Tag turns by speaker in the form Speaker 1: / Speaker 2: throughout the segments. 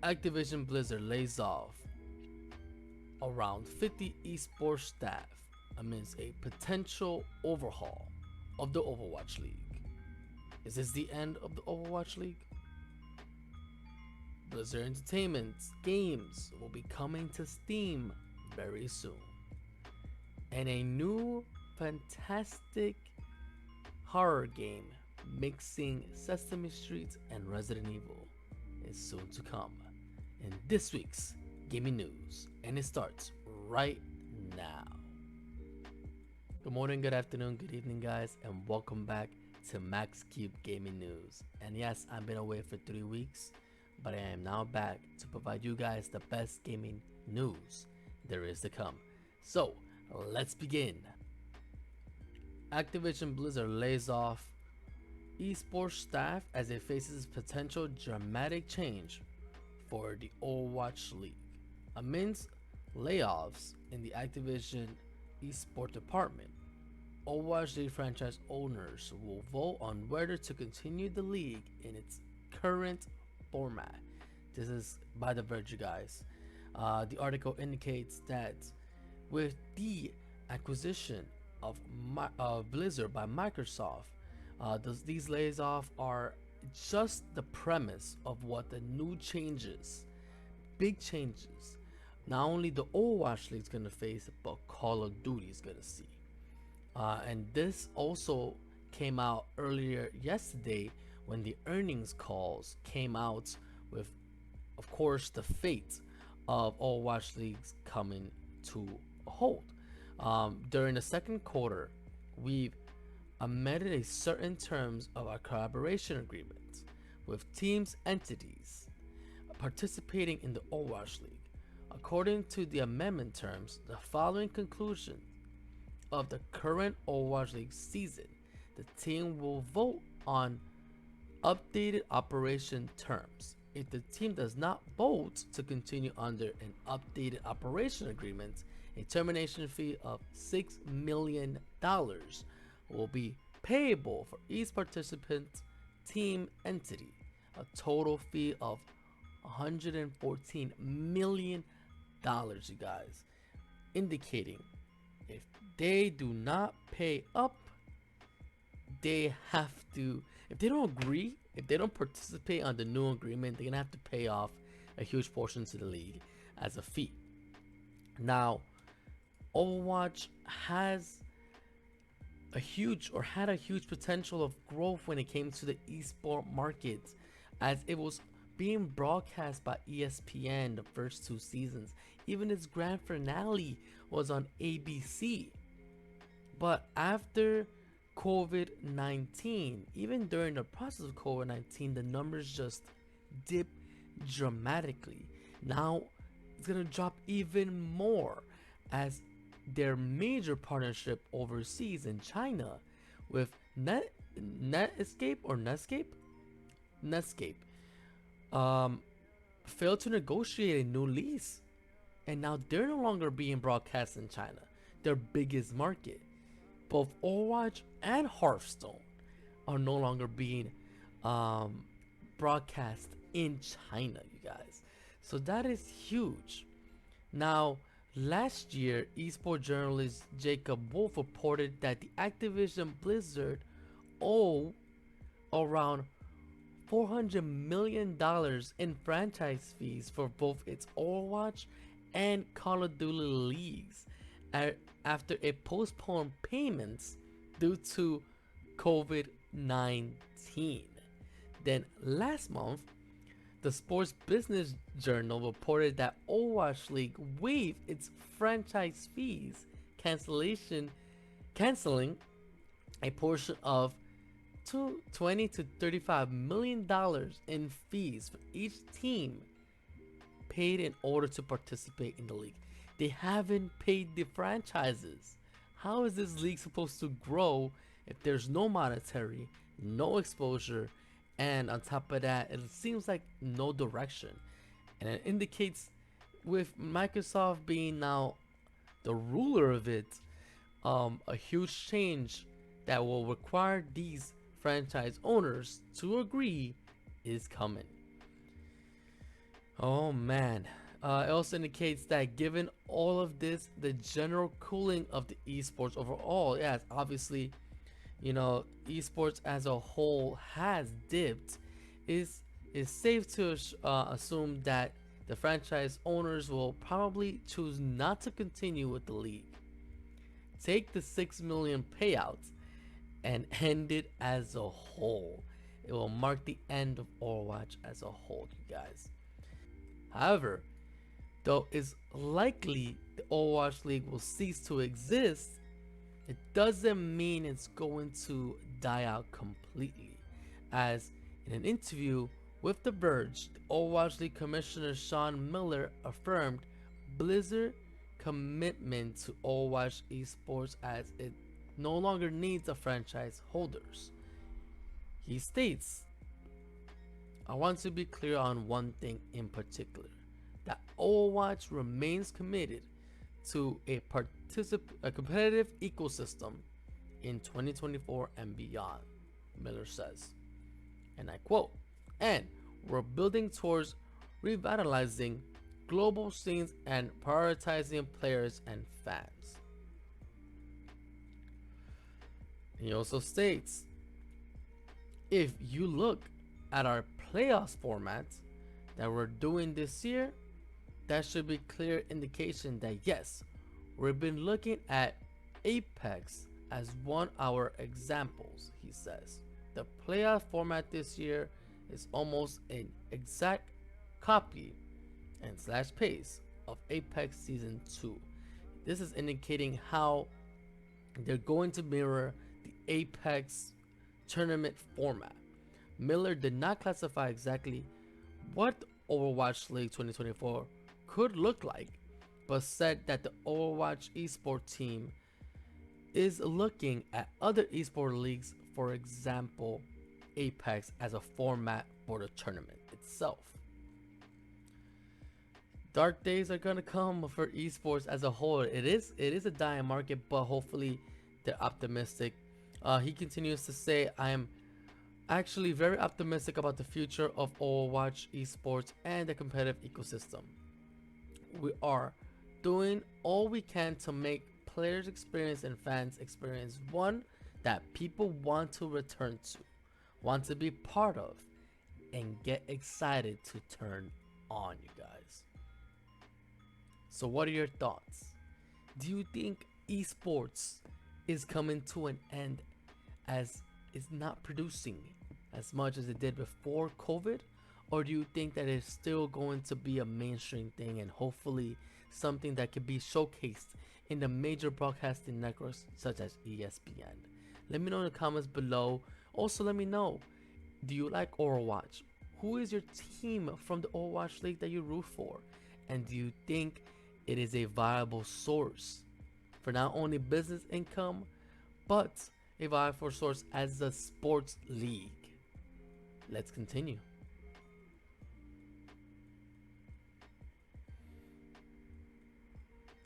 Speaker 1: Activision Blizzard lays off around 50 esports staff amidst a potential overhaul of the Overwatch League. Is this the end of the Overwatch League? Blizzard Entertainment's games will be coming to Steam very soon. And a new fantastic horror game mixing Sesame Street and Resident Evil is soon to come in this week's gaming news, and it starts right now. Good morning, good afternoon, good evening, guys, and welcome back to MaxCubeGaming News. And yes, I've been away for 3 weeks, but I am now back to provide you guys the best gaming news there is to come. So let's begin. Activision Blizzard lays off esports staff as it faces potential dramatic change for the Overwatch League. Amidst layoffs in the Activision esports department, Overwatch League franchise owners will vote on whether to continue the league in its current format. This is by The Verge, guys. The article indicates that with the acquisition of Blizzard by Microsoft, these layoffs are just the premise of what the new changes, big changes, not only the Overwatch League is going to face, but Call of Duty is going to see. And this also came out earlier yesterday when the earnings calls came out with, of course, the fate of Overwatch Leagues coming to a halt. During the second quarter, we've amended a certain terms of our collaboration agreement with teams entities participating in the Overwatch League. According to the amendment terms, the following conclusion of the current Overwatch League season, the team will vote on updated operation terms. If the team does not vote to continue under an updated operation agreement, a termination fee of $6 million will be payable for each participant team entity, a total fee of $114 million, you guys, indicating if they do not pay up, they have to, if they don't agree, if they don't participate on the new agreement, they're gonna have to pay off a huge portion to the league as a fee. Now, Overwatch has had a huge potential of growth when it came to the esport market, as it was being broadcast by ESPN the first 2 seasons. Even its grand finale was on ABC. But after COVID-19, even during the process of COVID-19, the numbers just dipped dramatically. Now it's gonna drop even more as their major partnership overseas in China with Netscape failed to negotiate a new lease, and now they're no longer being broadcast in China, their biggest market. Both Overwatch and Hearthstone are no longer being broadcast in China, you guys. So that is huge. Now, last year, esport journalist Jacob Wolf reported that the Activision Blizzard owe around $400 million in franchise fees for both its Overwatch and Call of Duty leagues after it postponed payments due to COVID-19. Then last month, the Sports Business Journal reported that Overwatch League waived its franchise fees, canceling a portion of $20 to $35 million in fees for each team paid in order to participate in the league. They haven't paid the franchises. How is this league supposed to grow if there's no monetary, no exposure, and on top of that, it seems like no direction? And it indicates, with Microsoft being now the ruler of it, a huge change that will require these franchise owners to agree is coming. Oh man. It also indicates that given all of this, the general cooling of the esports overall, yes, obviously, esports as a whole has dipped. Is safe to assume that the franchise owners will probably choose not to continue with the league, take the 6 million payouts, and end it as a whole. It will mark the end of Overwatch as a whole, you guys. However, though it's likely the Overwatch League will cease to exist, it doesn't mean it's going to die out completely. As in an interview with The Verge, the Overwatch League Commissioner Sean Miller affirmed Blizzard commitment to Overwatch esports as it no longer needs the franchise holders. He states, I want to be clear on one thing in particular, that Overwatch remains committed to a competitive ecosystem in 2024 and beyond, Miller says. And I quote, and we're building towards revitalizing global scenes and prioritizing players and fans. He also states, if you look at our playoffs format that we're doing this year, that should be clear indication that yes, we've been looking at Apex as one of our examples, he says. The playoff format this year is almost an exact copy and slash pace of Apex Season 2. This is indicating how they're going to mirror the Apex tournament format. Miller did not classify exactly what Overwatch League 2024 could look like, but said that the Overwatch esports team is looking at other esports leagues, for example, Apex, as a format for the tournament itself. Dark days are gonna come for esports as a whole. It is a dying market, but hopefully they're optimistic. He continues to say, I am actually very optimistic about the future of Overwatch esports and the competitive ecosystem. We are doing all we can to make players experience and fans experience one that people want to return to, want to be part of, and get excited to turn on, you guys. So what are your thoughts? Do you think esports is coming to an end as it's not producing as much as it did before COVID? Or do you think that it's still going to be a mainstream thing and hopefully something that could be showcased in the major broadcasting networks such as ESPN? Let me know in the comments below. Also, let me know, do you like Overwatch? Who is your team from the Overwatch League that you root for? And do you think it is a viable source for not only business income, but a viable source as a sports league? Let's continue.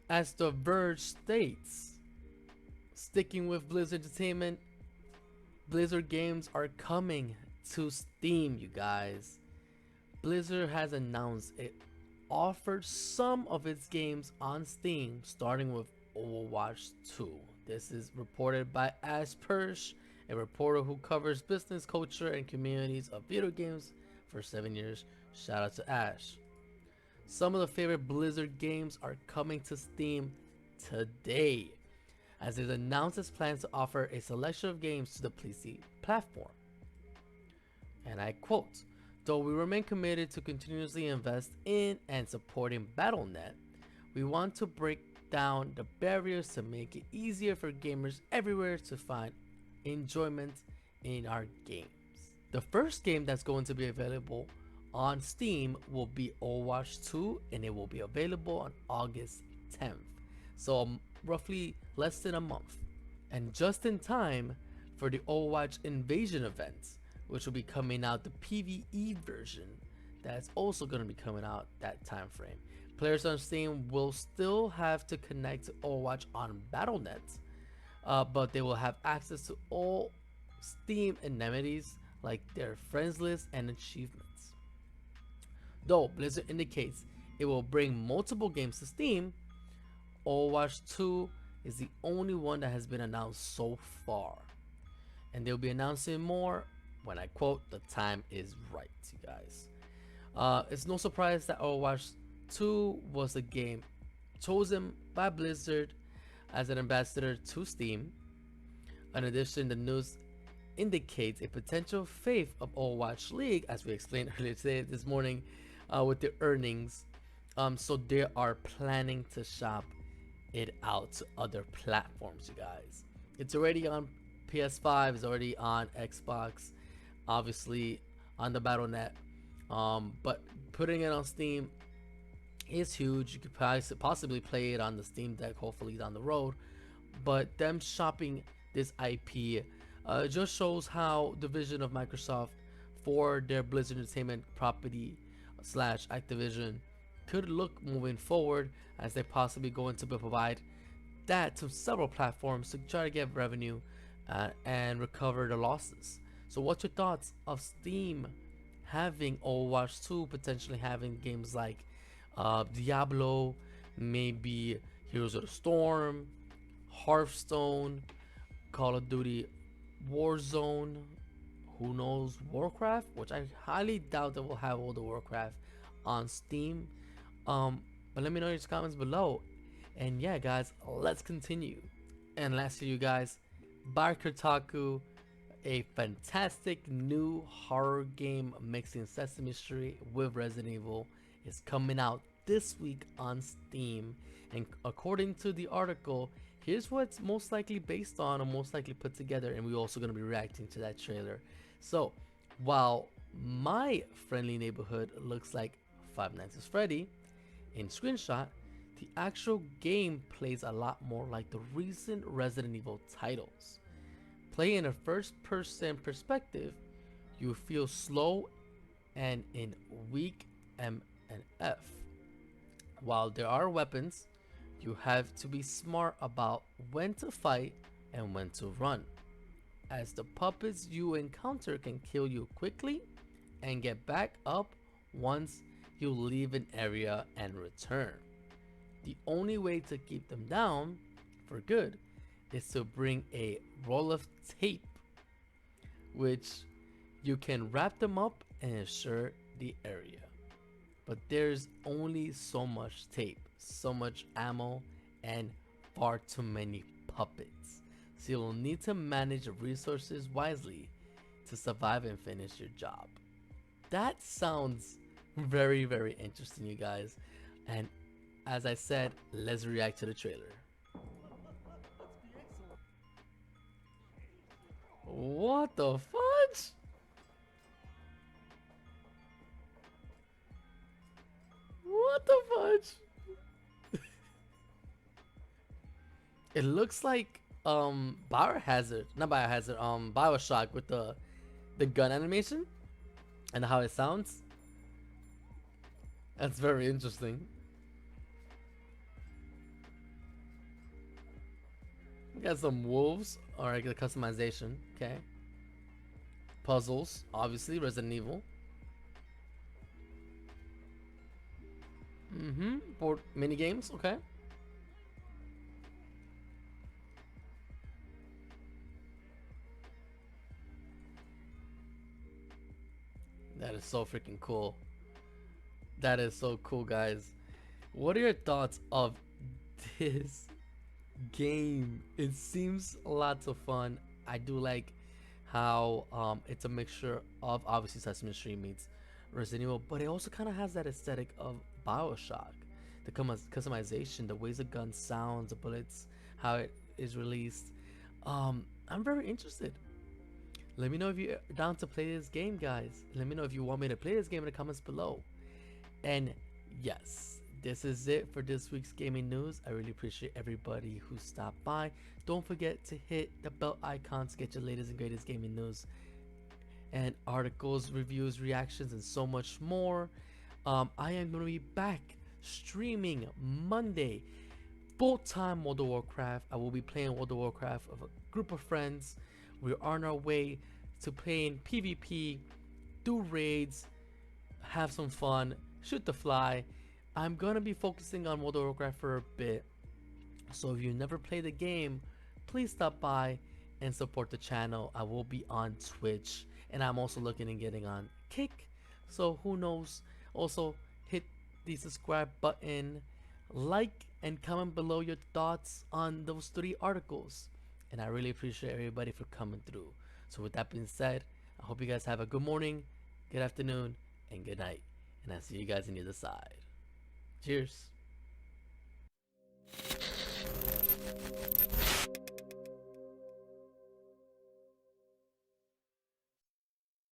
Speaker 1: As The Verge states, sticking with Blizzard Entertainment, Blizzard games are coming to Steam, you guys. Blizzard has announced it offered some of its games on Steam, starting with Overwatch 2. This is reported by Ash Persh, a reporter who covers business, culture, and communities of video games for 7 years. Shout out to Ash. Some of the favorite Blizzard games are coming to Steam today, as it announces plans to offer a selection of games to the PC platform. And I quote, though we remain committed to continuously invest in and supporting Battle.net, we want to break down the barriers to make it easier for gamers everywhere to find enjoyment in our games. The first game that's going to be available on Steam will be Overwatch 2, and it will be available on August 10th. So roughly less than a month. And just in time for the Overwatch Invasion event, which will be coming out, the PvE version, that's also going to be coming out that time frame. Players on Steam will still have to connect to Overwatch on Battle.net, but they will have access to all Steam amenities like their friends list and achievements. Though Blizzard indicates it will bring multiple games to Steam, Overwatch 2 is the only one that has been announced so far. And they'll be announcing more when I quote, the time is right, you guys. It's no surprise that Overwatch 2 was a game chosen by Blizzard as an ambassador to Steam. In addition, the news indicates a potential fate of Overwatch League, as we explained earlier today, this morning, with the earnings. So they are planning to shop it out to other platforms, you guys. It's already on PS5, it's already on Xbox, obviously on the Battle.net. But putting it on Steam is huge. You could possibly play it on the Steam Deck, hopefully down the road. But them shopping this IP just shows how the vision of Microsoft for their Blizzard Entertainment property slash Activision could look moving forward, as they possibly going to provide that to several platforms to try to get revenue and recover the losses. So what's your thoughts of Steam having Overwatch 2, potentially having games like Diablo, maybe Heroes of the Storm, Hearthstone, Call of Duty Warzone, who knows, Warcraft, which I highly doubt that we'll have all the Warcraft on Steam. But let me know in your comments below. And yeah, guys, let's continue. And lastly, you guys, Barkertaku, a fantastic new horror game mixing Sesame Street with Resident Evil, is coming out this week on Steam. And according to the article, here's what's most likely based on or most likely put together, and we're also going to be reacting to that trailer. So while My Friendly Neighborhood looks like Five Nights at Freddy in screenshot, the actual game plays a lot more like the recent Resident Evil titles. Playing in a first-person perspective, you feel slow and in weak M and F. While there are weapons, you have to be smart about when to fight and when to run, as the puppets you encounter can kill you quickly and get back up once you leave an area and return. The only way to keep them down for good is to bring a roll of tape, which you can wrap them up and ensure the area. But there's only so much tape, so much ammo, and far too many puppets. So you'll need to manage resources wisely to survive and finish your job. That sounds very, very interesting, you guys. And as I said, let's react to the trailer. What the fudge? What the fudge? It looks like Biohazard, not Biohazard, Bioshock with the gun animation and how it sounds. That's very interesting. We got some wolves, or the customization, okay. Puzzles, obviously, Resident Evil. Board mini games, okay. That is so freaking cool. That is so cool, guys. What are your thoughts of this game? It seems lots of fun. I do like how it's a mixture of obviously Sesame Street meets Resident Evil, but it also kind of has that aesthetic of Bioshock. The customization, the ways the gun sounds, the bullets, how it is released. I'm very interested. Let me know if you're down to play this game, guys. Let me know if you want me to play this game in the comments below. And yes, this is it for this week's gaming news. I really appreciate everybody who stopped by. Don't forget to hit the bell icon to get your latest and greatest gaming news and articles, reviews, reactions, and so much more. I am going to be back streaming Monday, full-time World of Warcraft. I will be playing World of Warcraft with a group of friends. We're on our way to playing PvP, do raids, have some fun, Shoot the Fly. I'm gonna be focusing on World of Warcraft for a bit, so if you never played the game, please stop by and support the channel. I will be on Twitch, and I'm also looking and getting on Kick, so who knows. Also, hit the subscribe button, like, and comment below your thoughts on those 3 articles, and I really appreciate everybody for coming through. So with that being said, I hope you guys have a good morning, good afternoon, and good night, and I'll see you guys on the other side. Cheers.